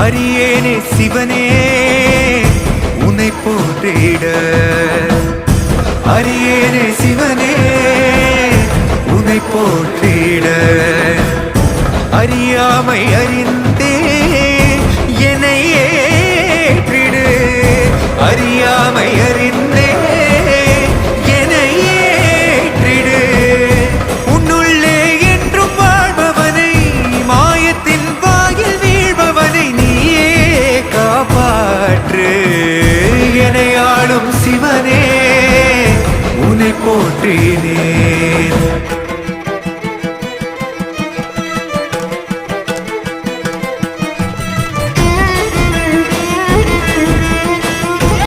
அறியேனே சிவனே உன்னை போற்றிட, அறியேனே சிவனே உன்னை போற்றிட. அறியாமை அறிந்தே என்னை ஏற்றிடு, அறியாமை அறிந்தே என்னை ஏற்றிடு. உன்னுள்ளே என்றும் வாழ்பவனை, மாயத்தின் வாயில் வீழ்பவனை நீயே காப்பாற்று. என்னை ஆளும் சிவனே உன்னை போற்றினே.